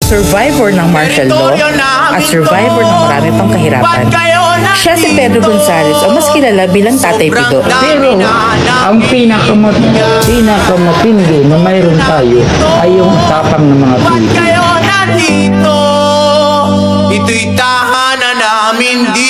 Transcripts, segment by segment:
survivor ng martial law at survivor ng marami pang kahirapan. Siya si Pedro Gonzales o mas kilala bilang Tatay Pido. Pero ang pinakamatindi na mayroon tayo ay yung tapang ng mga Pilipino. Ito'y tahanan namin di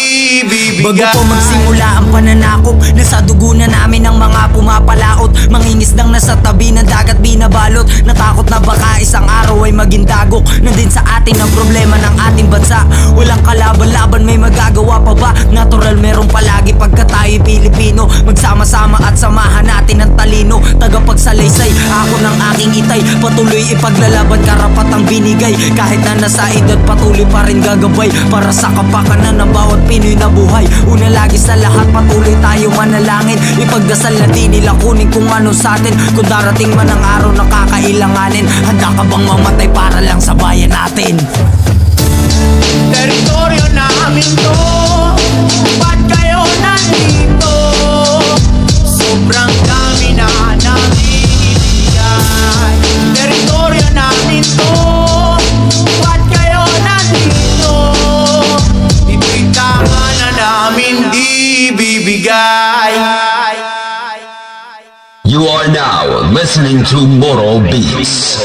Bago bibigay. po magsimula ang pananakop, nasa dugo na namin ang mga pumapalaot. Mangingisdang nasa tabi ng dagat binabalot. Natakot na baka isang araw ay maging dagok. Nandin sa atin ang problema ng ating bansa. Walang kalaban-laban, may magagawa pa ba? Natural meron palagi pagka tayo'y Pilipino. Magsama-sama at samahan natin ang talino. Tagapagsalaysay, ako ng aking itay. Patuloy ipaglalaban, karapatang binigay. Kahit na nasa edad, patuloy pa rin gagabay para sa kapakanan ng bawat Pinoy na buhay. Una lagi sa lahat, patuloy tayo manalangin. Ipagdasal na di nila kunin kung ano sa atin. Kung darating man ang araw na kakailanganin, handa ka bang mamatay para lang sa bayan natin? Teritoryo namin to, ba't kayo nandito? Sobrang dami na namin ibigay. Teritoryo namin to, ba't kayo nandito? Ito'y tahanan namin di bibigay. You are now listening to Moral Beats.